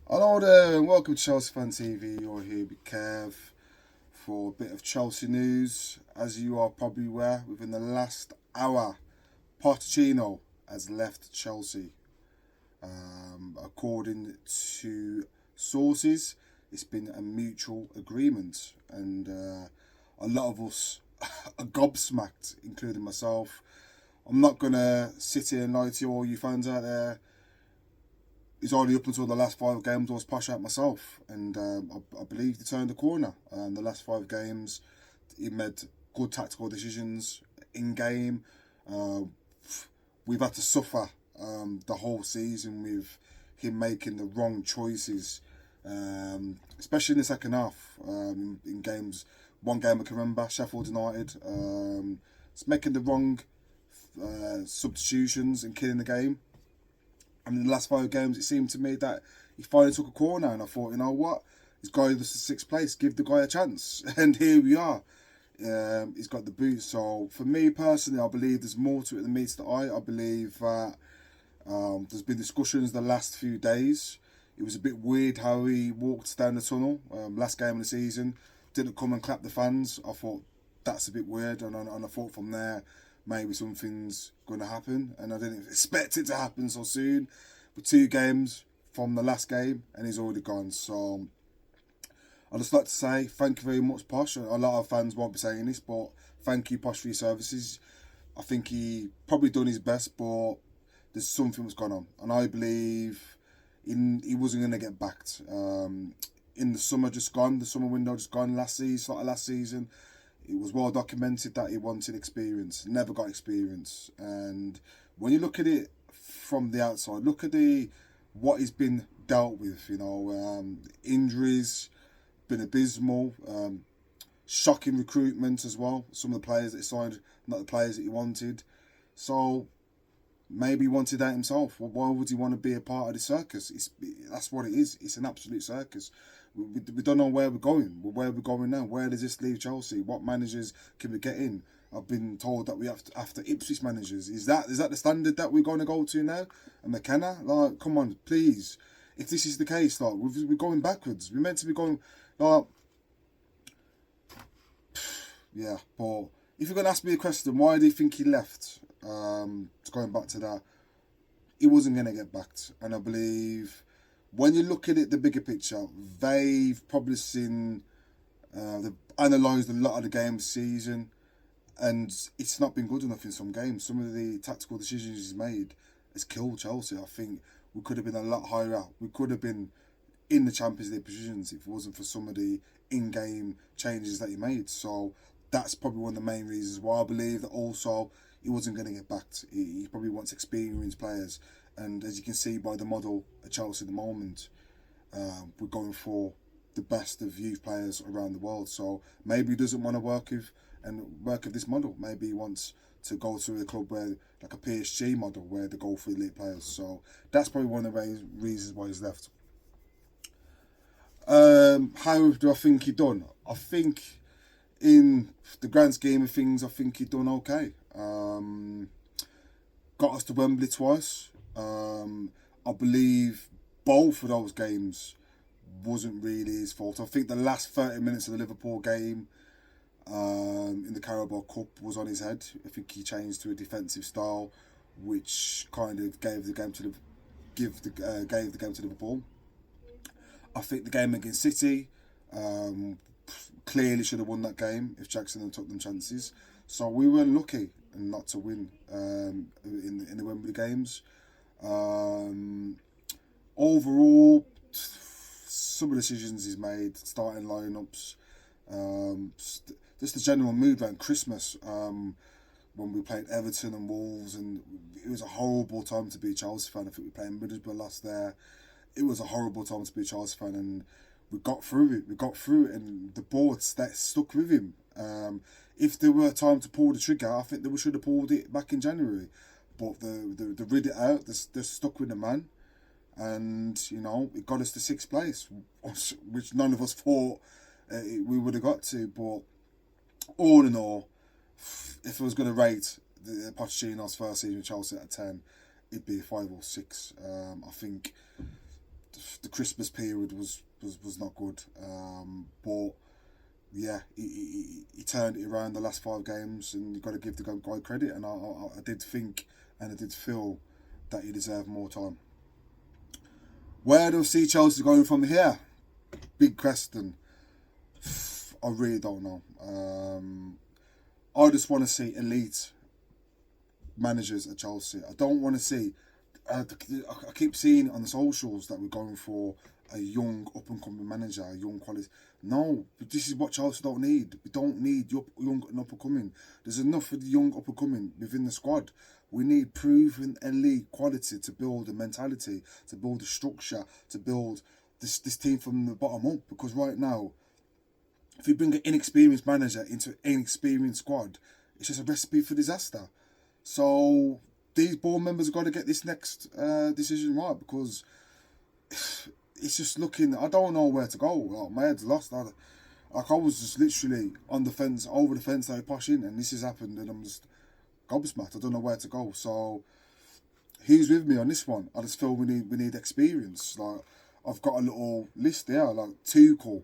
Hello there and welcome to Chelsea Fan TV. You're here with Kev for a bit of Chelsea news. As you are probably aware, within the last hour, Pochettino has left Chelsea. According to sources, it's been a mutual agreement, and a lot of us are gobsmacked, including myself. I'm not gonna sit here and lie to all you fans out there. It's only up until the last 5 games I was posh out myself, and I believe they turned the corner. The last 5 games, he made good tactical decisions in game. Uh, we've had to suffer the whole season with him making the wrong choices, especially in the second half. In games, one game I can remember, Sheffield United, it's making the wrong substitutions and killing the game. And in the last 5 games, it seemed to me that he finally took a corner, and I thought, you know what, he's going to sixth place, give the guy a chance, and here we are. He's got the boot. So for me personally, I believe there's more to it than meets the eye. I believe that there's been discussions the last few days. It was a bit weird how he walked down the tunnel last game of the season, didn't come and clap the fans. I thought that's a bit weird, and I thought from there maybe something's going to happen, and I didn't expect it to happen so soon. But 2 games from the last game, and he's already gone. So I'd just like to say thank you very much, Posh. A lot of fans won't be saying this, but thank you, Posh, for your services. I think he probably done his best, but there's something that's gone on, and I believe he wasn't going to get backed. In the summer just gone, the summer window just gone last season, it was well documented that he wanted experience, never got experience. And when you look at it from the outside, look at what he's been dealt with. Injuries, been abysmal, shocking recruitment as well. Some of the players that he signed, not the players that he wanted. So maybe he wanted that himself. Well, why would he want to be a part of the circus? That's what it is. It's an absolute circus. We don't know where we're going. Where we're going now? Where does this leave Chelsea? What managers can we get in? I've been told that we have to after Ipswich managers. Is that the standard that we're going to go to now? And McKenna, like, come on, please. If this is the case, like, we're going backwards. We're meant to be going, like, yeah. But if you're going to ask me a question, why do you think he left? Going back to that, he wasn't going to get backed, and I believe when you look at it, the bigger picture, they've probably seen, they've analysed a lot of the game this season, and it's not been good enough in some games. Some of the tactical decisions he's made has killed Chelsea. I think we could have been a lot higher up. We could have been in the Champions League positions if it wasn't for some of the in-game changes that he made. So that's probably one of the main reasons why I believe that also he wasn't going to get backed. He probably wants experienced players. And as you can see by the model at Chelsea at the moment, we're going for the best of youth players around the world. So maybe he doesn't want to work with this model. Maybe he wants to go to a club where, like a PSG model, where they go for elite players. So that's probably one of the reasons why he's left. How do I think he done? I think in the grand scheme of things, I think he done okay. Got us to Wembley twice. I believe both of those games wasn't really his fault. I think the last 30 minutes of the Liverpool game in the Carabao Cup was on his head. I think he changed to a defensive style, which kind of gave the game to Liverpool. I think the game against City clearly should have won that game if Jackson had took them chances. So we were lucky not to win in the Wembley games. Overall, some of the decisions he's made, starting lineups, just the general mood around Christmas, when we played Everton and Wolves, and it was a horrible time to be a Chelsea fan. I think we played Middlesbrough last there. It was a horrible time to be a Chelsea fan, and we got through it. And the board stuck with him. If there were time to pull the trigger, I think that we should have pulled it back in January. But they rid it out. They're stuck with the man, and it got us to sixth place, which none of us thought we would have got to. But all in all, if I was going to rate the Pochettino's first season with Chelsea at 10, it'd be a 5 or 6. I think the Christmas period was not good. But yeah, he turned it around the last 5 games, and you've got to give the guy credit. And I did think and I did feel that he deserved more time. Where do I see Chelsea going from here? Big question. I really don't know. I just want to see elite managers at Chelsea. I don't want to see. I keep seeing on the socials that we're going for a young up and coming manager, a young quality. No, this is what Chelsea don't need. We don't need young and up and coming. There's enough of the young up and coming within the squad. We need proven elite quality to build a mentality, to build a structure, to build this team from the bottom up. Because right now, if you bring an inexperienced manager into an inexperienced squad, it's just a recipe for disaster. So these board members have got to get this next decision right, because it's just looking. I don't know where to go. Like, my head's lost. I was just literally on the fence, over the fence, like Pochettino, and this has happened, and I'm just gobsmacked. I don't know where to go. So who's with me on this one? I just feel we need experience. Like, I've got a little list there, like Tuchel.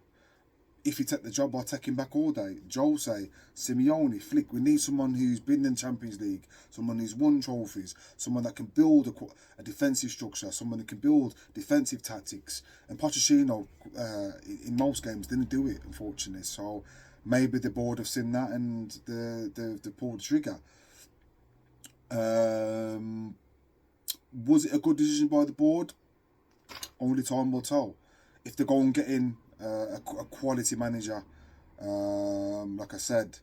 If he take the job, I'll take him back all day. Jose, Simeone, Flick. We need someone who's been in the Champions League, someone who's won trophies, someone that can build a defensive structure, someone that can build defensive tactics. And Pochettino, in most games, didn't do it, unfortunately. So maybe the board have seen that and they pulled the trigger. Was it a good decision by the board? Only time will tell. If they go and get in a quality manager, like I said,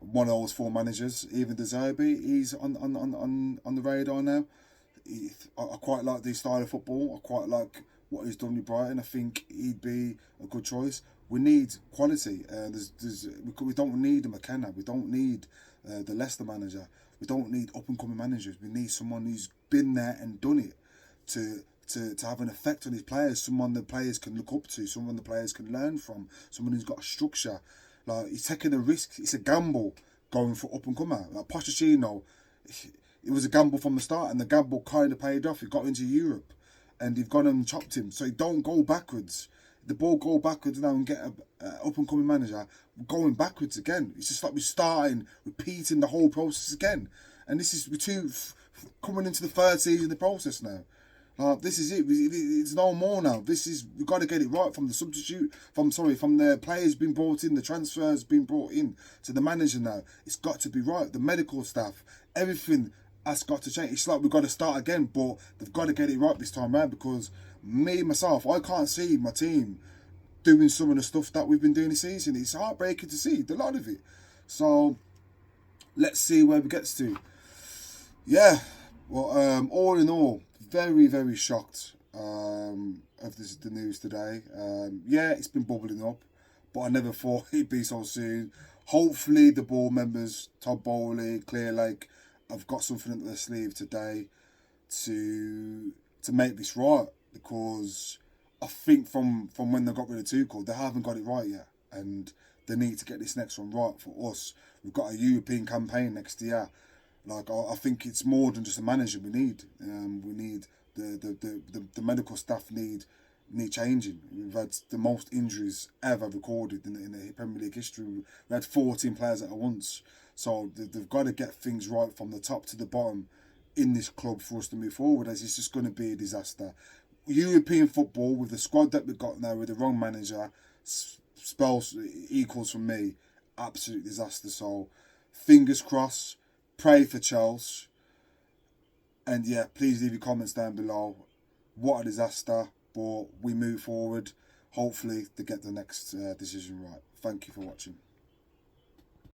one of those 4 managers, even De Zerbi, he's on the radar now. I quite like this style of football. I quite like what he's done with Brighton. I think he'd be a good choice. We need quality. We don't need a McKenna. We don't need the Leicester manager. We don't need up and coming managers. We need someone who's been there and done it to have an effect on his players, someone the players can look up to, someone the players can learn from, someone who's got a structure. Like, he's taking a risk. It's a gamble going for up and comer. Like Pochettino, it was a gamble from the start, and the gamble kind of paid off. He got into Europe, and they've gone and chopped him. So don't go backwards. The ball go backwards now and get a up and coming manager. We're going backwards again. It's just like we're repeating the whole process again. And this is coming into the 3rd season of the process now. This is it. It's no more now. We've got to get it right from the from the players being brought in, the transfers being brought in, to the manager now. It's got to be right. The medical staff, everything has got to change. It's like we've got to start again, but they've got to get it right this time around, because myself, I can't see my team doing some of the stuff that we've been doing this season. It's heartbreaking to see, a lot of it. So let's see where we get to. Yeah, well, all in all, very, very shocked of the news today. Yeah, it's been bubbling up, but I never thought it'd be so soon. Hopefully the board members, Todd Bowley, Clownlake, have got something up their sleeve today to make this right, because I think from when they got rid of Tuchel, they haven't got it right yet, and they need to get this next one right for us. We've got a European campaign next year. Like, I think it's more than just a manager we need. We need the medical staff need changing. We've had the most injuries ever recorded in the Premier League history. We had 14 players at once. So they've got to get things right from the top to the bottom in this club for us to move forward, as it's just going to be a disaster. European football, with the squad that we've got now, with the wrong manager, equals for me absolute disaster. So fingers crossed. Pray for Chelsea. And yeah, please leave your comments down below. What a disaster. But we move forward. Hopefully to get the next decision right. Thank you for watching.